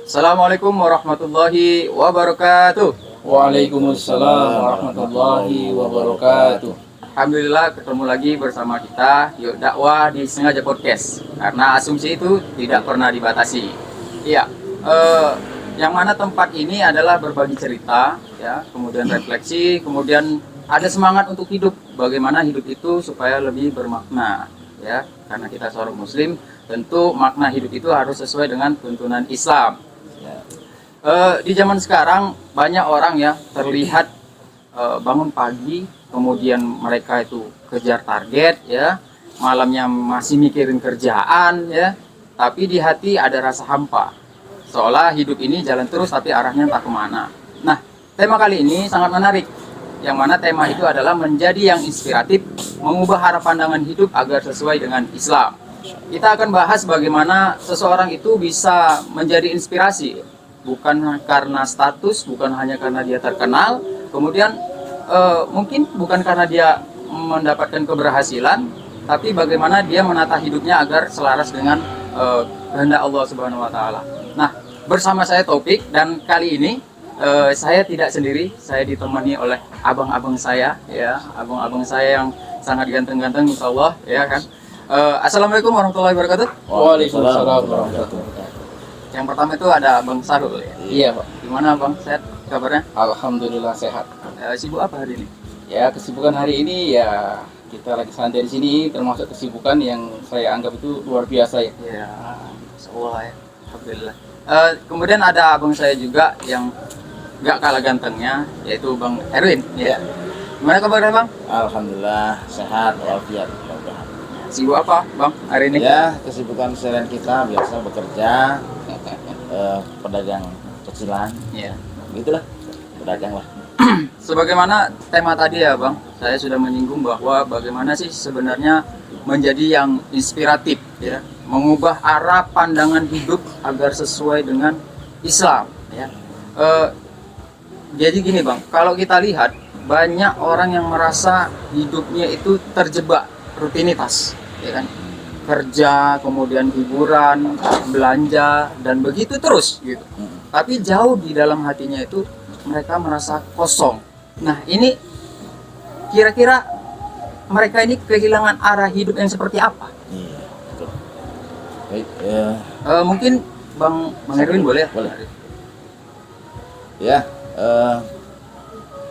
Assalamualaikum warahmatullahi wabarakatuh. Waalaikumsalam warahmatullahi wabarakatuh. Alhamdulillah ketemu lagi bersama kita Yuk Dakwah di Sengaja Podcast. Karena asumsi itu tidak pernah dibatasi. Iya, yang mana tempat ini adalah berbagi cerita, ya, kemudian refleksi, kemudian ada semangat untuk hidup. Bagaimana hidup itu supaya lebih bermakna, ya. Karena kita seorang Muslim, tentu makna hidup itu harus sesuai dengan tuntunan Islam. Di zaman sekarang banyak orang ya terlihat bangun pagi, kemudian mereka itu kejar target, ya, malamnya masih mikirin kerjaan, ya, tapi di hati ada rasa hampa, seolah hidup ini jalan terus tapi arahnya entah kemana. Nah, tema kali ini sangat menarik, yang mana tema itu adalah menjadi yang inspiratif, mengubah arah pandangan hidup agar sesuai dengan Islam. Kita akan bahas bagaimana seseorang itu bisa menjadi inspirasi, bukan karena status, bukan hanya karena dia terkenal, kemudian mungkin bukan karena dia mendapatkan keberhasilan, tapi bagaimana dia menata hidupnya agar selaras dengan kehendak Allah Subhanahu wa Ta'ala. Nah, bersama saya Taufik, dan kali ini saya tidak sendiri, saya ditemani oleh abang-abang saya, ya, abang-abang saya yang sangat ganteng-ganteng, insya Allah, ya kan. Assalamualaikum warahmatullahi wabarakatuh. Waalaikumsalam warahmatullahi wabarakatuh. Yang pertama itu ada Bang Sarul, ya. Iya, Pak. Gimana Bang, sehat kabarnya? Alhamdulillah sehat. Sibuk apa hari ini? Ya, kesibukan hari ini ya kita lagi santai di sini, termasuk kesibukan yang saya anggap itu luar biasa ya. Ya, Allah, ya. Alhamdulillah. Kemudian ada abang saya juga yang gak kalah gantengnya, yaitu Bang Erwin. Ya. Gimana kabarnya Bang? Alhamdulillah sehat walafiat. Sibuk apa Bang hari ini? Ya, kesibukan seharian kita biasa bekerja, pedagang kecilan, Ya. gitulah, pedagang lah. Sebagaimana tema tadi ya Bang, saya sudah menyinggung bahwa bagaimana sih sebenarnya menjadi yang inspiratif, ya, mengubah arah pandangan hidup agar sesuai dengan Islam, ya. Jadi gini Bang, kalau kita lihat banyak orang yang merasa hidupnya itu terjebak rutinitas, ya kan, kerja, kemudian hiburan, belanja, dan begitu terus gitu. Tapi jauh di dalam hatinya itu mereka merasa kosong. Nah, ini kira-kira mereka ini kehilangan arah hidup yang seperti apa? Iya, betul. Baik, Mungkin Bang Erwin boleh? Boleh. Ya,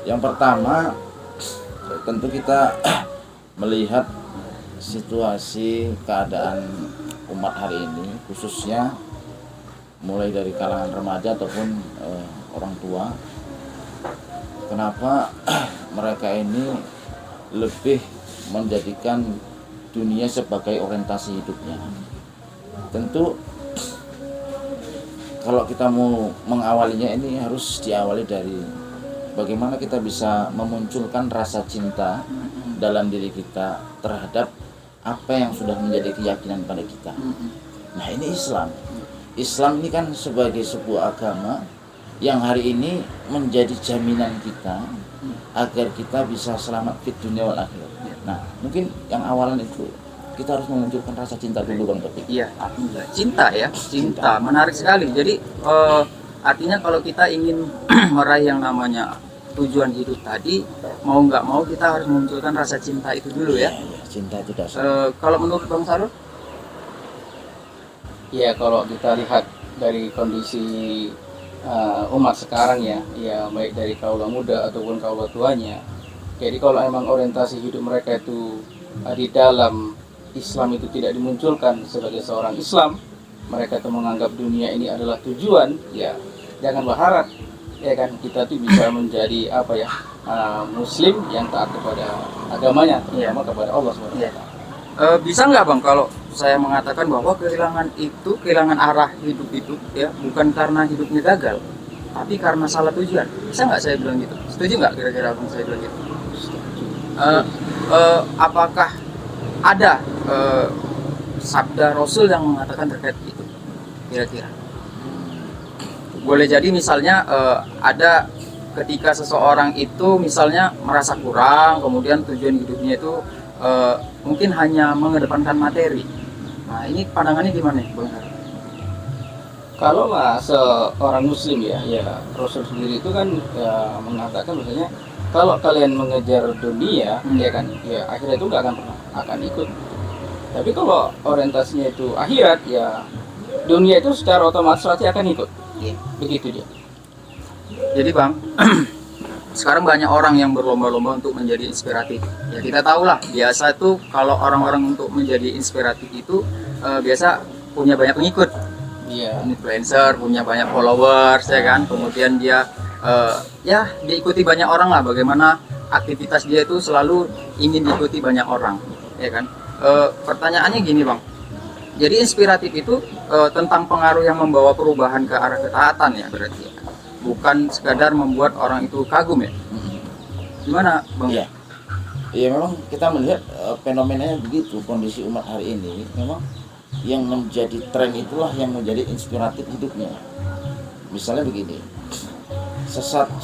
yang pertama tentu kita melihat situasi keadaan umat hari ini, khususnya mulai dari kalangan remaja ataupun orang tua. Kenapa mereka ini lebih menjadikan dunia sebagai orientasi hidupnya? Tentu kalau kita mau mengawalinya ini harus diawali dari bagaimana kita bisa memunculkan rasa cinta dalam diri kita terhadap apa yang sudah menjadi keyakinan pada kita. Nah, ini Islam. Islam ini kan sebagai sebuah agama yang hari ini menjadi jaminan kita agar kita bisa selamat fit dunia wal akhirat. Nah, mungkin yang awalan itu kita harus memunculkan rasa cinta dulu Bang Taufik. Iya, alhamdulillah. Cinta ya, cinta. Menarik sekali. Jadi artinya kalau kita ingin meraih yang namanya tujuan hidup tadi, mau nggak mau kita harus memunculkan rasa cinta itu dulu ya. Ya, cinta itu dasar. Kalau menurut Bang Sarul? Ya, kalau kita lihat dari kondisi umat sekarang ya baik dari kaula muda ataupun kaula tuanya. Jadi kalau emang orientasi hidup mereka itu di dalam Islam itu tidak dimunculkan sebagai seorang Islam, mereka itu menganggap dunia ini adalah tujuan, ya jangan berharap ya kan kita tuh bisa menjadi apa ya Muslim yang taat kepada agamanya, terutama kepada Allah SWT. Bisa nggak Bang kalau saya mengatakan bahwa kehilangan arah hidup itu ya bukan karena hidupnya gagal, tapi karena salah tujuan? Bisa nggak saya bilang gitu? Setuju nggak kira-kira Bang saya bilang gitu? Apakah ada sabda Rasul yang mengatakan terkait itu kira-kira? Boleh jadi misalnya ada ketika seseorang itu misalnya merasa kurang, kemudian tujuan hidupnya itu mungkin hanya mengedepankan materi, Nah ini pandangannya gimana nih Bang Sarul? Kalau lah seorang muslim ya Rasul sendiri itu kan ya, mengatakan misalnya kalau kalian mengejar dunia ya kan ya akhirat itu nggak akan pernah akan ikut. Tapi kalau orientasinya itu akhirat ya dunia itu secara otomatis pasti akan ikut. Iya. Begitu dia. Jadi Bang, sekarang banyak orang yang berlomba-lomba untuk menjadi inspiratif. Ya kita tahu lah, biasa tuh kalau orang-orang untuk menjadi inspiratif itu biasa punya banyak pengikut, Iya. influencer, punya banyak followers, ya kan. Kemudian dia ya diikuti banyak orang lah. Bagaimana aktivitas dia itu selalu ingin diikuti banyak orang, ya kan. Pertanyaannya gini Bang, jadi inspiratif itu tentang pengaruh yang membawa perubahan ke arah ketaatan ya berarti ya? Bukan sekadar membuat orang itu kagum ya? Gimana Bang? Iya. Ya memang kita melihat fenomenanya begitu, kondisi umat hari ini memang yang menjadi tren itulah yang menjadi inspiratif hidupnya. Misalnya begini,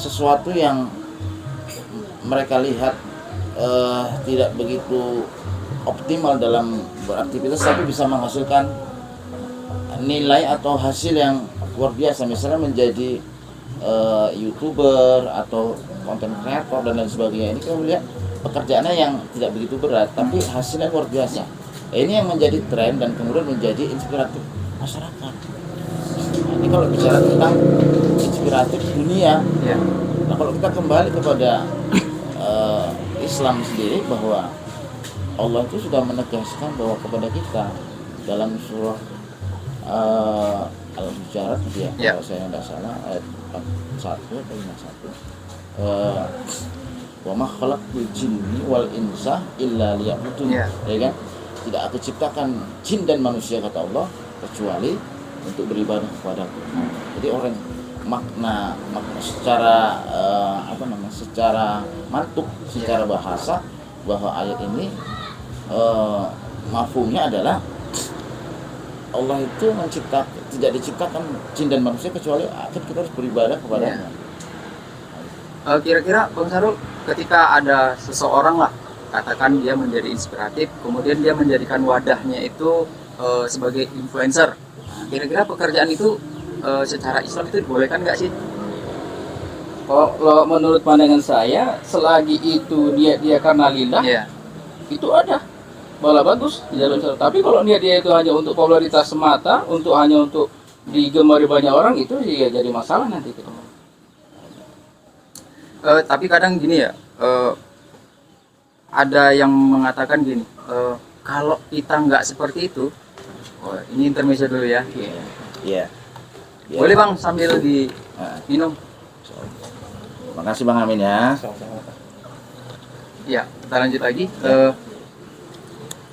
sesuatu yang mereka lihat tidak begitu optimal dalam beraktivitas tapi bisa menghasilkan nilai atau hasil yang luar biasa, misalnya menjadi YouTuber atau konten kreator dan lain sebagainya. Ini kita melihat pekerjaannya yang tidak begitu berat tapi hasilnya luar biasa. Ini yang menjadi tren dan kemudian menjadi inspiratif masyarakat. Nah, ini kalau bicara tentang inspiratif dunia Ya. nah kalau kita kembali kepada Islam sendiri, bahwa Allah itu sudah menegaskan bahwa kepada kita dalam surah Al-Hujurat ya, Ya. kalau saya tidak salah ayat 41 atau 51, wa ma khalaqtul jinni wal insa illa liya'budun, Ya. ya kan? Tidak aku ciptakan jin dan manusia kata Allah kecuali untuk beribadah kepadaku. Jadi orang makna secara secara mantuk, secara bahasa, bahwa ayat ini mafhumnya adalah Allah itu tidak diciptakan jin dan manusia kecuali akan kita harus beribadah kepadanya. Kira-kira Bang Sarul, ketika ada seseorang lah, katakan dia menjadi inspiratif, kemudian dia menjadikan wadahnya itu sebagai influencer. Nah, kira-kira pekerjaan itu secara Islam itu dibolehkan nggak sih? Kalau menurut pandangan saya, selagi itu dia karena lillah, Iya. itu ada malah bagus di dalam Islam. Tapi kalau dia itu hanya untuk popularitas semata, hanya untuk digemari banyak orang, itu ya jadi masalah nanti gitu. Tapi kadang gini ya, ada yang mengatakan gini, kalau kita nggak seperti itu, ini intermezzo dulu ya. Iya. Boleh Bang sambil diminum. Makasih Bang Amin ya. Ya, kita lanjut lagi.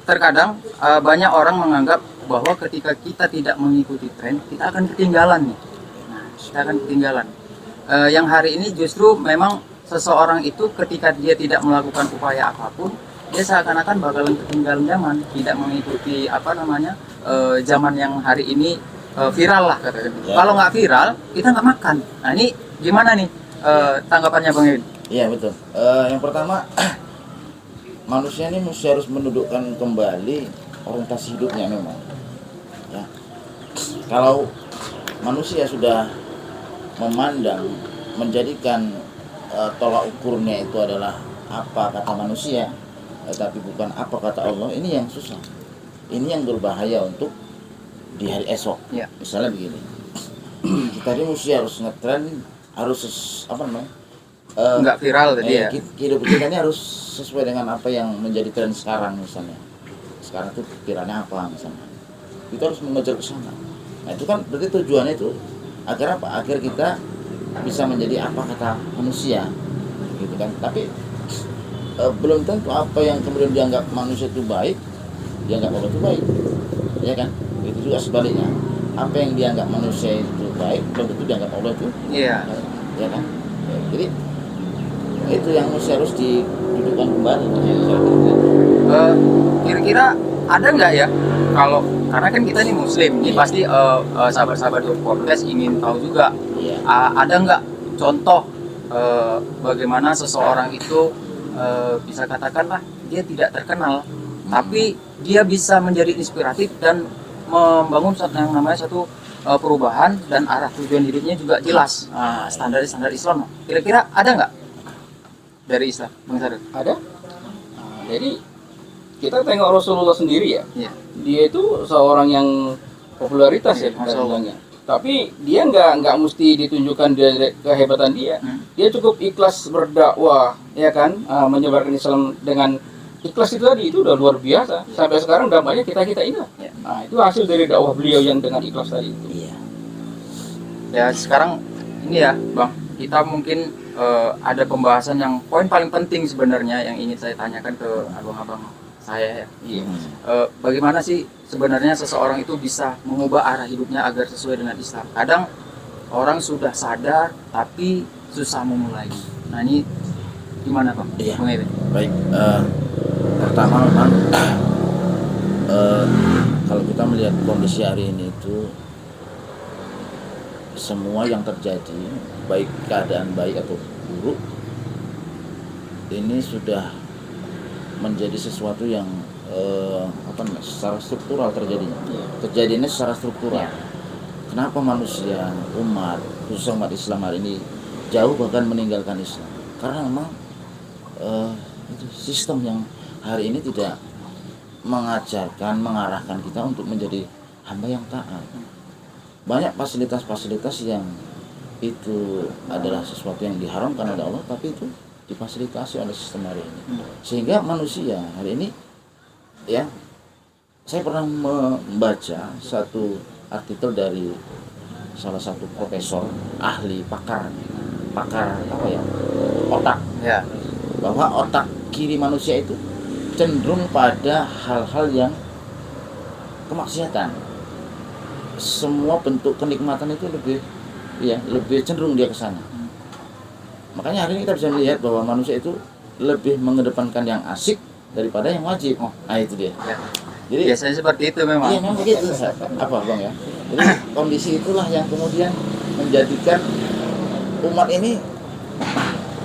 Terkadang banyak orang menganggap bahwa ketika kita tidak mengikuti tren, kita akan ketinggalan nih. Nah, kita akan ketinggalan. Yang hari ini justru memang seseorang itu ketika dia tidak melakukan upaya apapun, dia seakan-akan bakalan ketinggalan zaman, tidak mengikuti zaman yang hari ini viral lah katanya. Ya. Kalau nggak viral, kita nggak makan. Nah ini gimana nih tanggapannya Bang Edwin? Iya betul. Yang pertama, manusia ini mesti harus mendudukkan kembali orientasi hidupnya memang. Ya. Kalau manusia sudah memandang, menjadikan tolak ukurnya itu adalah apa kata manusia, tapi bukan apa kata Allah, ini yang susah. Ini yang berbahaya untuk di hari esok. Ya. Misalnya begini, kita ini mesti harus ngetren, harus Nggak viral tadi ya? Kehidupan kita ini harus sesuai dengan apa yang menjadi tren sekarang misalnya. Sekarang itu pikirannya apa misalnya. Kita harus mengejar ke sana. Nah itu kan berarti tujuannya itu agar apa? Agar kita bisa menjadi apa kata manusia, gitu kan. Tapi belum tentu apa yang kemudian dianggap manusia itu baik, dianggap Allah itu baik, ya kan? Itu juga sebaliknya. Apa yang dianggap manusia itu baik, belum tentu dianggap Allah itu, Iya. ya kan? Jadi itu yang harus didudukkan kembali. Kira-kira ada nggak ya, kalau karena kan kita nih muslim, ini Iya. pasti sahabat-sahabat podcast ingin tahu juga, Iya. ada nggak contoh bagaimana seseorang itu bisa katakanlah dia tidak terkenal, tapi dia bisa menjadi inspiratif dan membangun yang namanya satu perubahan, dan arah tujuan hidupnya juga jelas. Standar Islam. Kira-kira ada nggak dari Islam, Bang Sarul? Ada. Nah, jadi kita tengok Rasulullah sendiri ya. Iya. Dia itu seorang yang popularitas ya Masya Allah. bilangnya. Tapi dia nggak mesti ditunjukkan dari kehebatan dia. Dia cukup ikhlas berdakwah, ya kan, menyebarkan Islam dengan ikhlas itu udah luar biasa. Sampai sekarang dampaknya kita ingat. Ya. Nah, itu hasil dari dakwah beliau yang dengan ikhlas tadi itu. Iya. Ya sekarang ini ya Bang, kita mungkin ada pembahasan yang poin paling penting sebenarnya yang ingin saya tanyakan ke abang-abang saya ya. Iya. Bagaimana sih sebenarnya seseorang itu bisa mengubah arah hidupnya agar sesuai dengan Islam? Kadang orang sudah sadar tapi susah memulai. Nah ini gimana Bang? Iya. Bang Ewen? Baik, pertama memang kalau kita melihat kondisi hari ini itu semua yang terjadi, baik keadaan baik atau buruk, ini sudah menjadi sesuatu yang secara struktural terjadinya. Kejadiannya secara struktural. Kenapa manusia, umat, khususnya umat Islam hari ini jauh bahkan meninggalkan Islam? Karena memang itu sistem yang hari ini tidak mengajarkan, mengarahkan kita untuk menjadi hamba yang taat. Banyak fasilitas-fasilitas yang itu adalah sesuatu yang diharamkan oleh Allah, tapi itu difasilitasi oleh sistem hari ini. Sehingga manusia hari ini, ya, saya pernah membaca satu artikel dari salah satu profesor, ahli, pakar apa ya, otak, Ya. bahwa otak kiri manusia itu cenderung pada hal-hal yang kemaksiatan. Semua bentuk kenikmatan itu lebih cenderung dia ke sana. Makanya hari ini kita bisa melihat bahwa manusia itu lebih mengedepankan yang asik daripada yang wajib. Nah itu dia. Ya. Jadi Biasanya seperti itu memang. iya memang begitu. Apa Bang ya? Jadi kondisi itulah yang kemudian menjadikan umat ini,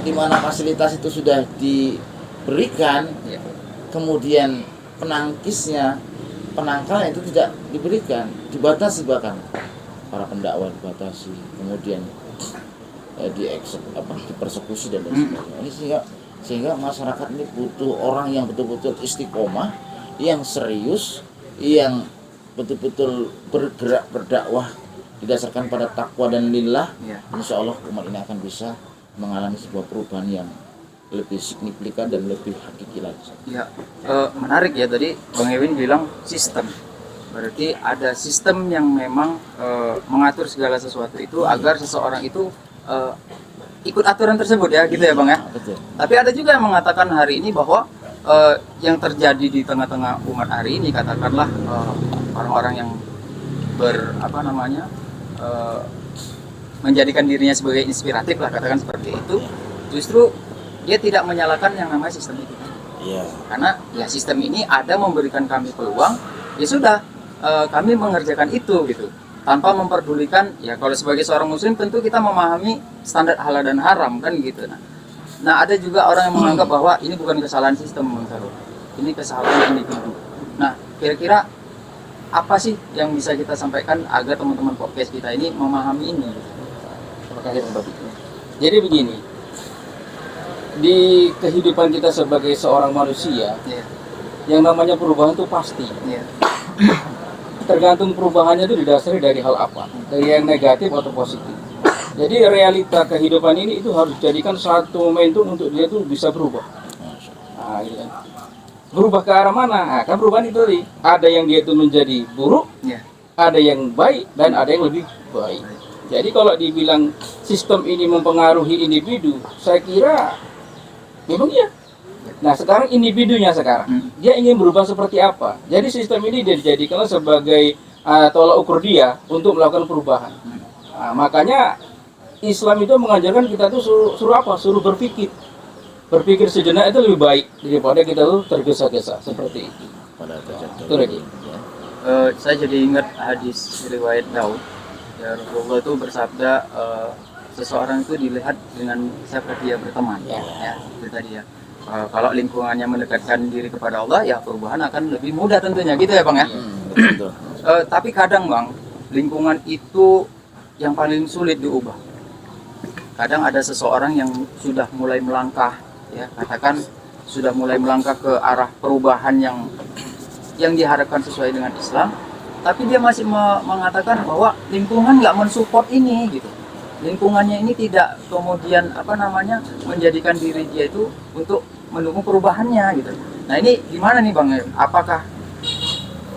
di mana fasilitas itu sudah diberikan, Ya. kemudian penangkalnya itu tidak diberikan, dibatasi, bahkan para pendakwah dibatasi, kemudian dipersekusi dan lain sebagainya. Ini sehingga masyarakat ini butuh orang yang betul-betul istiqomah, yang serius, yang betul-betul bergerak berdakwah didasarkan pada takwa dan lillah. Ya. Insya Allah umat ini akan bisa mengalami sebuah perubahan yang lebih signifikan dan lebih hakiki lagi. Ya, menarik ya, tadi Bang Ewin bilang sistem. Berarti ada sistem yang memang mengatur segala sesuatu itu agar seseorang itu ikut aturan tersebut ya, gitu ya Bang ya. Betul. Tapi ada juga yang mengatakan hari ini bahwa yang terjadi di tengah-tengah umat hari ini, katakanlah orang-orang yang menjadikan dirinya sebagai inspiratif lah, katakan seperti itu, justru dia tidak menyalahkan yang namanya sistem itu. Iya. Karena ya sistem ini ada memberikan kami peluang, ya sudah kami mengerjakan itu gitu, tanpa memperdulikan ya, kalau sebagai seorang muslim tentu kita memahami standar halal dan haram kan gitu. Nah ada juga orang yang menganggap bahwa ini bukan kesalahan sistem, Bang Sarul, ini kesalahan individu. Nah kira-kira apa sih yang bisa kita sampaikan agar teman-teman podcast kita ini memahami ini? Terima kasih Pak. Jadi begini, di kehidupan kita sebagai seorang manusia, Ya. yang namanya perubahan itu pasti. Ya. Tergantung perubahannya itu didasari dari hal apa, dari yang negatif atau positif. Jadi realita kehidupan ini itu harus dijadikan satu momentum untuk dia tuh bisa berubah. Nah, gitu kan. Berubah ke arah mana? Nah, kan perubahan itu tadi, ada yang dia itu menjadi buruk, Ya. ada yang baik, dan ada yang lebih baik. Jadi kalau dibilang sistem ini mempengaruhi individu, saya kira memang iya. Nah sekarang individunya dia ingin berubah seperti apa? Jadi sistem ini dia dijadikan sebagai tolak ukur dia untuk melakukan perubahan. Nah, makanya Islam itu mengajarkan kita tuh suruh apa? Suruh berpikir. Berpikir sejenak itu lebih baik daripada kita tuh tergesa-gesa seperti itu. Itu lagi. Saya jadi ingat hadis riwayat Daud. Ya, Rasulullah itu bersabda, seseorang itu dilihat dengan siapa dia berteman. Ya, itu tadi ya. Kalau lingkungannya mendekatkan diri kepada Allah, ya perubahan akan lebih mudah tentunya, gitu ya Bang ya. Betul. Tapi kadang Bang, lingkungan itu yang paling sulit diubah. Kadang ada seseorang yang sudah mulai melangkah, ya katakan sudah mulai melangkah ke arah perubahan yang diharapkan sesuai dengan Islam, tapi dia masih mengatakan bahwa lingkungan nggak mensupport ini, gitu. Lingkungannya ini tidak kemudian menjadikan diri dia itu untuk mendukung perubahannya, gitu. Nah ini gimana nih Bang? Apakah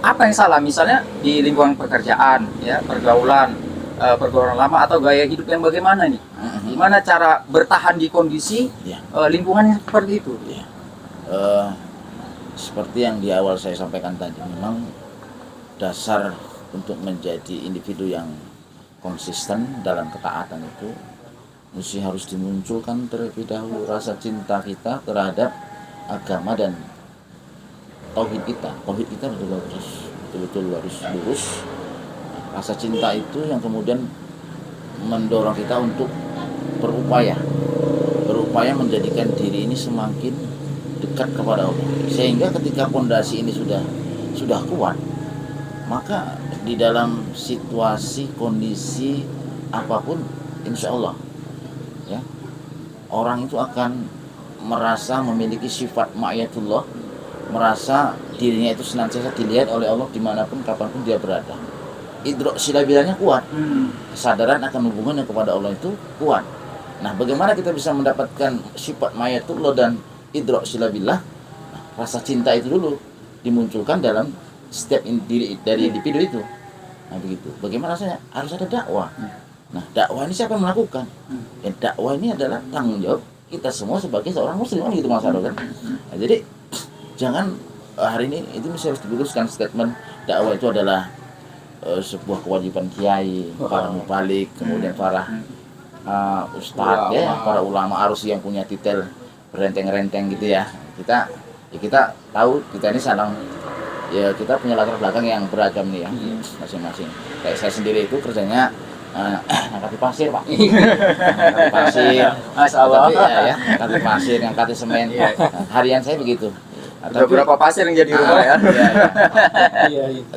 apa yang salah? Misalnya di lingkungan pekerjaan, ya pergaulan lama atau gaya hidup yang bagaimana nih? Gimana cara bertahan di kondisi lingkungan seperti itu? Seperti yang di awal saya sampaikan tadi, memang dasar untuk menjadi individu yang konsisten dalam ketaatan itu mesti harus dimunculkan terlebih dahulu rasa cinta kita terhadap agama dan tauhid kita. Tauhid kita betul-betul harus lurus. Rasa cinta itu yang kemudian mendorong kita untuk berupaya menjadikan diri ini semakin dekat kepada Allah. Sehingga ketika fondasi ini sudah kuat, maka di dalam situasi kondisi apapun, insya Allah ya, orang itu akan merasa memiliki sifat ma'iyatullah, merasa dirinya itu senantiasa dilihat oleh Allah dimanapun kapanpun dia berada. Idrok silabilahnya kuat, kesadaran akan hubungannya kepada Allah itu kuat. Nah, bagaimana kita bisa mendapatkan sifat ma'iyatullah dan idrok silabillah? Rasa cinta itu dulu dimunculkan dalam setiap diri dari individu itu. Nah begitu. Bagaimana rasanya? Harus ada dakwah. Nah dakwah ini siapa yang melakukan? Ya, dakwah ini adalah tanggung jawab kita semua sebagai seorang muslim, kan gitu Mas Arul, kan? Nah, jadi jangan hari ini itu harus diluruskan statement dakwah itu adalah sebuah kewajiban kiai, para mubalik, kemudian para ustadz ya, para ulama arus yang punya titel berenteng-renteng gitu ya. Kita tahu kita ini ya kita punya latar belakang yang beragam nih ya, masing-masing. Kayak saya sendiri itu kerjanya ngangkati pasir Pak, ngangkati pasir, ngangkati pasir, ngangkati semen. Harian saya begitu. Beberapa pasir yang jadi rumah ya.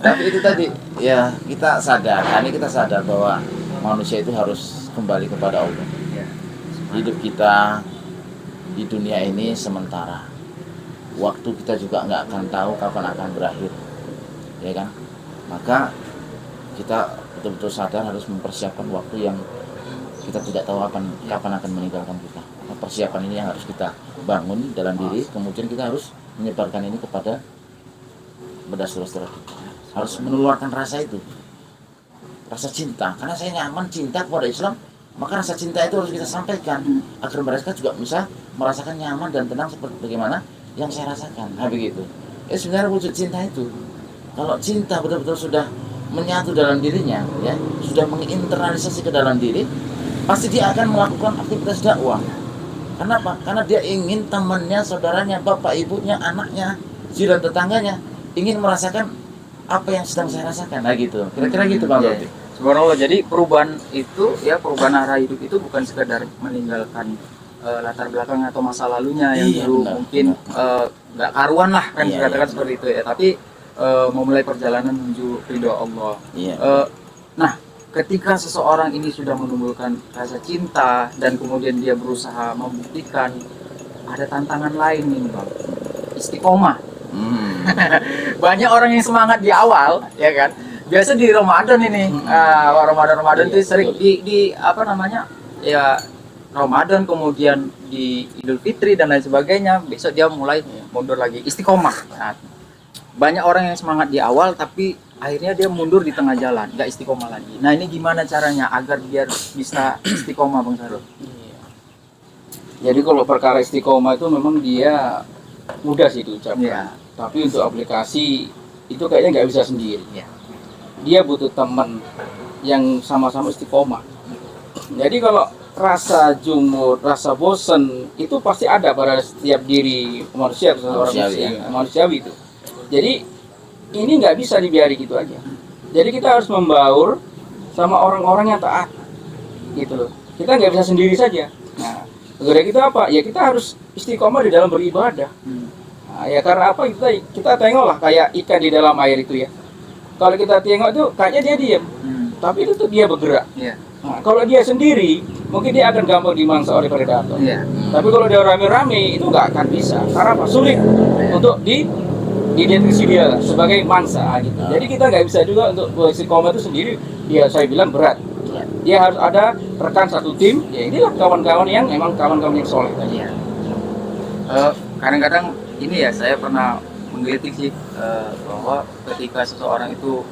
Tapi itu tadi ya kita sadar bahwa manusia itu harus kembali kepada Allah. Hidup kita di dunia ini sementara. Waktu kita juga nggak akan tahu kapan akan berakhir, ya kan? Maka kita betul-betul sadar harus mempersiapkan waktu yang kita tidak tahu kapan akan meninggalkan kita. Nah, persiapan ini yang harus kita bangun dalam diri, kemudian kita harus menyebarkan ini kepada saudara-saudara kita. Harus menularkan rasa itu, rasa cinta. Karena saya nyaman cinta kepada Islam, maka rasa cinta itu harus kita sampaikan agar mereka juga bisa merasakan nyaman dan tenang seperti bagaimana yang saya rasakan. Nah begitu. Sebenarnya wujud cinta itu, kalau cinta betul-betul sudah menyatu dalam dirinya, ya, sudah menginternalisasi ke dalam diri, pasti dia akan melakukan aktivitas dakwah. Kenapa? Karena dia ingin temannya, saudaranya, bapak, ibunya, anaknya, jiran tetangganya ingin merasakan apa yang sedang saya rasakan. Nah gitu. Kira-kira gitu Bang Roti. Subhanallah. Jadi perubahan itu ya, perubahan arah hidup itu bukan sekedar meninggalkan latar belakang atau masa lalunya yang dulu mungkin nggak karuan lah kan, dikatakan seperti itu ya, tapi memulai perjalanan menuju ridho Allah. Nah ketika seseorang ini sudah menumbuhkan rasa cinta dan kemudian dia berusaha membuktikan, ada tantangan lain nih Bang, istiqomah. Banyak orang yang semangat di awal ya kan, biasa di Ramadan ini Ramadan itu sering di ya Ramadan, kemudian di Idul Fitri dan lain sebagainya, besok dia mulai mundur lagi, istiqomah. Nah, banyak orang yang semangat di awal tapi akhirnya dia mundur di tengah jalan, nggak istiqomah lagi. Nah ini gimana caranya agar biar bisa istiqomah Bang Sarul? Jadi kalau perkara istiqomah itu memang dia mudah sih diucapkan, tapi untuk aplikasi itu kayaknya nggak bisa sendiri. Dia butuh teman yang sama-sama istiqomah. Jadi kalau rasa jumur, rasa bosan itu pasti ada pada setiap diri manusia, manusiawi itu. Jadi ini nggak bisa dibiarkan gitu aja. Jadi kita harus membaur sama orang-orang yang taat, gitu loh. Kita nggak bisa sendiri saja. Nah, gara kita apa? Ya kita harus istiqomah di dalam beribadah. Nah, ya karena apa, kita tengoklah kayak ikan di dalam air itu ya. Kalau kita tengok tuh kayaknya dia diam, tapi itu tuh dia bergerak. Iya. Nah, kalau dia sendiri, mungkin dia akan gampang dimangsa oleh predator. Iya. Tapi kalau dia rame-rame, itu nggak akan bisa. Karena apa? Sulit untuk dideteksi dia sebagai mangsa gitu. Jadi kita nggak bisa juga untuk istiqomah itu sendiri. Ya saya bilang berat. Dia harus ada rekan satu tim. Ya inilah kawan-kawan yang memang kawan-kawan yang soleh tadi. Iya. Kadang-kadang ini ya saya pernah menggelitik sih bahwa ketika seseorang itu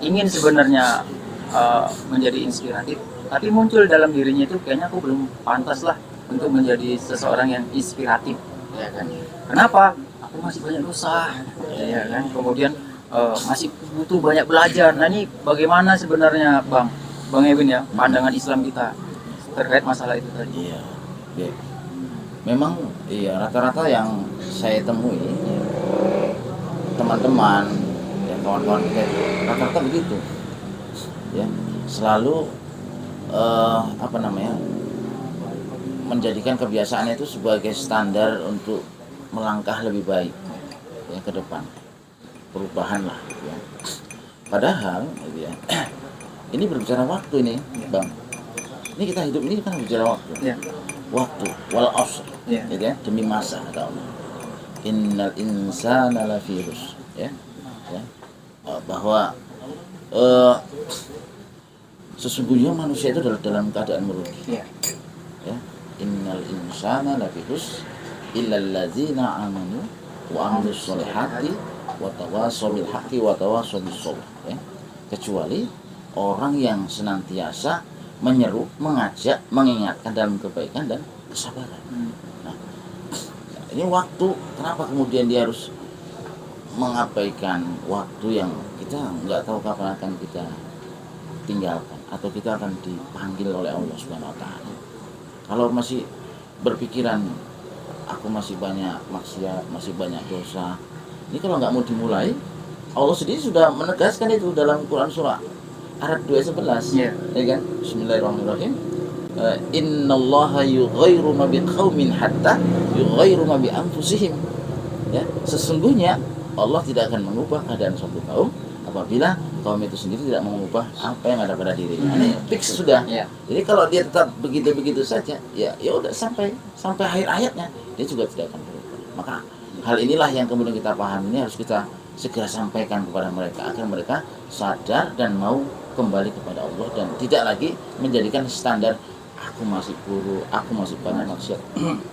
ingin sebenarnya menjadi inspiratif, tapi muncul dalam dirinya itu kayaknya aku belum pantas lah untuk menjadi seseorang yang inspiratif, ya kan? Kenapa? Aku masih banyak dosa, ya kan? Kemudian masih butuh banyak belajar. Nah ini bagaimana sebenarnya Bang Ewin ya pandangan Islam kita terkait masalah itu tadi? Iya. Ya. Memang iya rata-rata yang saya temui teman-teman ya kawan-kawan kita itu rata-rata begitu ya, selalu menjadikan kebiasaannya itu sebagai standar untuk melangkah lebih baik ya ke depan, perubahan lah ya. Padahal gitu ya, ini berbicara waktu ini Bang, ini kita hidup ini kan berbicara waktu Ya. waktu wal asr Ya. gitu ya, demi masa kata Allah, innal insana lafi khusr ya, bahwa sesungguhnya manusia itu dalam keadaan merugi Ya. ya, innal insana lafi khusr illal ladzina amanu wa amilus solihati wa tawassaw bil haqqi wa tawassaw bis sabr ya, kecuali orang yang senantiasa menyeru, mengajak, mengingatkan dalam kebaikan dan kesabaran. Nah, ini waktu, kenapa kemudian dia harus mengabaikan waktu yang kita nggak tahu kapan akan kita tinggalkan atau kita akan dipanggil oleh Allah Subhanahu Wa Taala. Kalau masih berpikiran aku masih banyak maksiat, masih banyak dosa, ini kalau nggak mau dimulai, Allah sendiri sudah menegaskan itu dalam Quran surah Arad 2:11 ya kan, Bismillahirrahmanirrahim, innallaha yughayyiru ma biqaumin hatta yughayyiru ma bi anfusihim ya, sesungguhnya Allah tidak akan mengubah keadaan suatu kaum apabila kaum itu sendiri tidak mengubah apa yang ada pada dirinya. Ini fix sudah Ya. jadi kalau dia tetap begitu-begitu saja ya udah sampai akhir ayatnya dia juga tidak akan berubah. Maka hal inilah yang kemudian kita pahami, ini harus kita segera sampaikan kepada mereka agar mereka sadar dan mau kembali kepada Allah dan tidak lagi menjadikan standar aku masih buruk, aku masih banyak maksiat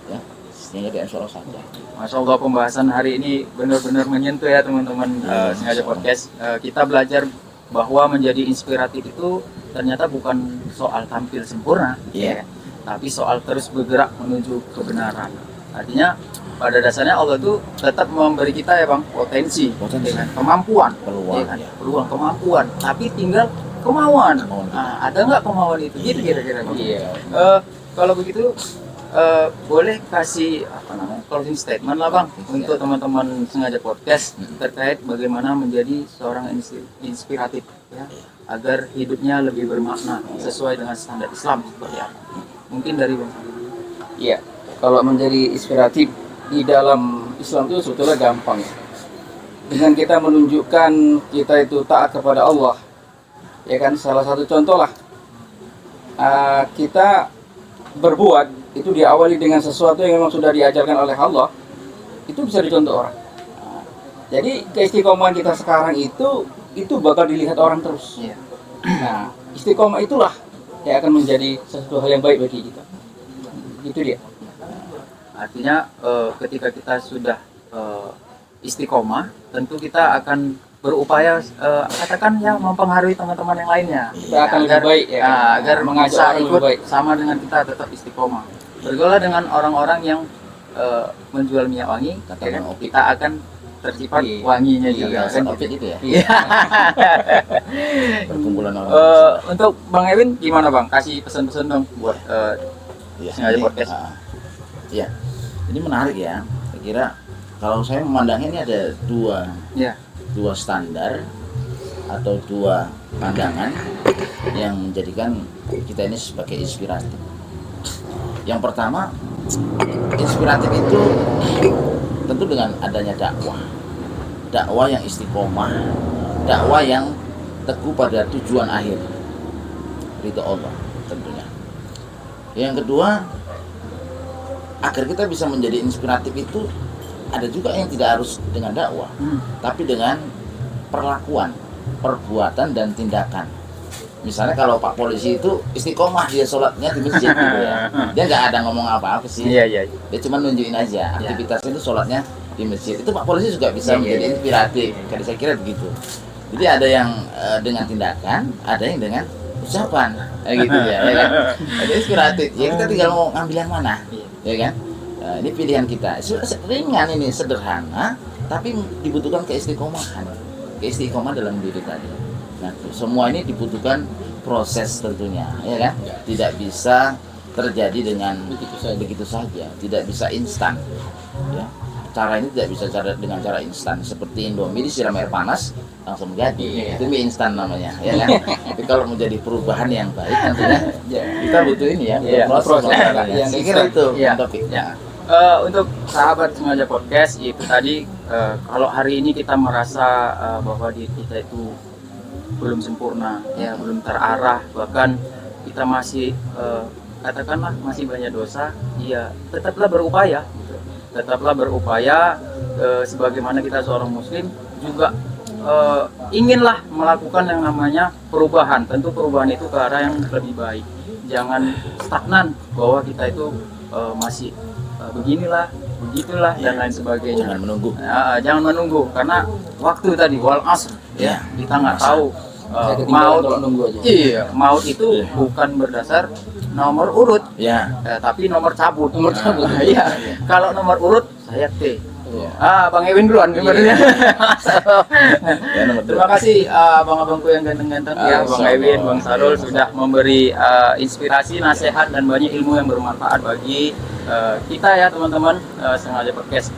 ya, sehingga dia insya Allah sadar. Masya Allah, pembahasan hari ini benar-benar menyentuh ya teman-teman Sengaja Podcast. Kita belajar bahwa menjadi inspiratif itu ternyata bukan soal tampil sempurna, Iya. ya, tapi soal terus bergerak menuju kebenaran. Artinya pada dasarnya Allah tuh tetap memberi kita ya Bang potensi. Dengan kemampuan, Peluang, ya kan? ya. Peluang, kemampuan, tapi tinggal kemauan. Kemauan. Nah, ada nggak kemauan itu? Gitu kira-kira Bang. Iya. Kalau begitu boleh kasih closing statement lah Bang untuk teman-teman Sengaja Podcast terkait bagaimana menjadi seorang inspiratif ya, agar hidupnya lebih bermakna sesuai dengan standar Islam seperti apa? Mungkin dari Bang. Iya. Kalau menjadi inspiratif di dalam Islam itu sebetulnya gampang. Dengan kita menunjukkan kita itu taat kepada Allah, ya kan, salah satu contoh lah, kita berbuat itu diawali dengan sesuatu yang memang sudah diajarkan oleh Allah, itu bisa dicontoh orang. Jadi keistiqomahan kita sekarang itu bakal dilihat orang terus. Iya. Nah, istiqomah itulah yang akan menjadi sesuatu hal yang baik bagi kita. Itu dia. Artinya ketika kita sudah istiqomah, tentu kita akan berupaya katakan ya mempengaruhi teman-teman yang lainnya. Kita akan lebih baik ya, agar mengajak bisa orang lebih ikut baik. sama dengan kita tetap istiqomah. Bergaul dengan orang-orang yang menjual minyak wangi, Kata ya kan? Bang Opik. Kita akan terciprat Iya. wanginya Iya, juga Kan kan. Opik itu ya, Iya. perkumpulan orang. Untuk Bang Ewin gimana Bang? Kasih pesan-pesan dong buat Iya, Sengaja ini, Podcast. Iya, ini menarik ya. Saya kira kalau saya memandangnya ini ada ya. dua standar atau dua pandangan yang menjadikan kita ini sebagai inspiratif. Yang pertama, inspiratif itu tentu dengan adanya dakwah yang istiqomah, dakwah yang teguh pada tujuan akhir, ridho Allah tentunya. Yang kedua, agar kita bisa menjadi inspiratif itu ada juga yang tidak harus dengan dakwah, tapi dengan perlakuan, perbuatan dan tindakan. Misalnya kalau Pak Polisi itu istiqomah, dia sholatnya di masjid gitu ya. Dia nggak ada ngomong apa-apa sih. Iya. Dia cuma nunjukin aja aktivitasnya itu sholatnya di masjid. Itu Pak Polisi juga bisa menjadi inspiratif. Jadi saya kira begitu. Jadi ada yang dengan tindakan, ada yang dengan ucapan, gitu ya kan? Ada inspiratif. Ya kita tinggal mau ngambil yang mana, ya kan? Nah, ini pilihan kita. Ringan ini, sederhana, tapi dibutuhkan keistiqomahan dalam diri tadi. Nah, semua ini dibutuhkan proses tentunya, ya kan? Tidak bisa terjadi dengan begitu saja, tidak bisa instan. Ya, cara ini tidak bisa dengan cara instan. Seperti Indomie disiram air panas langsung jadi, itu mie instan namanya, ya kan? Tapi kalau mau jadi perubahan yang baik tentunya kita butuh ini ya, proses. Saya kira itu topik. Ya. Untuk sahabat sengaja podcast itu tadi, kalau hari ini kita merasa bahwa diri kita itu belum sempurna, ya belum terarah, bahkan kita masih katakanlah masih banyak dosa, ya tetaplah berupaya, gitu. Tetaplah berupaya, sebagaimana kita seorang muslim juga inginlah melakukan yang namanya perubahan. Tentu perubahan itu ke arah yang lebih baik, jangan stagnan bahwa kita itu masih beginilah, begitulah dan lain sebagainya. Jangan menunggu karena waktu tadi wal asr, ya kita nggak tahu maut. Maut itu bukan berdasar nomor urut, tapi nomor cabut. Iya. Kalau nomor urut saya T. Bang Ewin duluan sebenarnya. Terima kasih abang-abangku yang ganteng-ganteng ya, Bang Ewin, Bang Sarul sudah memberi inspirasi, nasihat dan banyak ilmu yang bermanfaat bagi kita ya teman-teman sengaja podcast.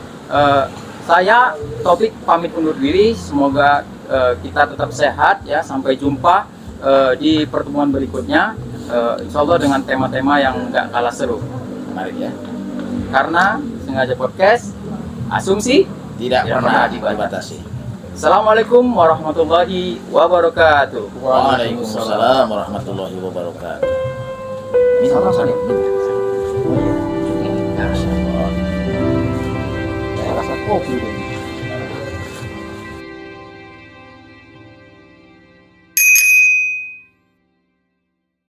Saya Taufik pamit undur diri, semoga kita tetap sehat ya, sampai jumpa di pertemuan berikutnya, insya Allah dengan tema-tema yang nggak kalah seru. Mari ya. Karena sengaja podcast, asumsi tidak pernah dibatasi. Assalamualaikum warahmatullahi wabarakatuh. Waalaikumsalam warahmatullahi wabarakatuh. Ini sama saja. Rasa kopi.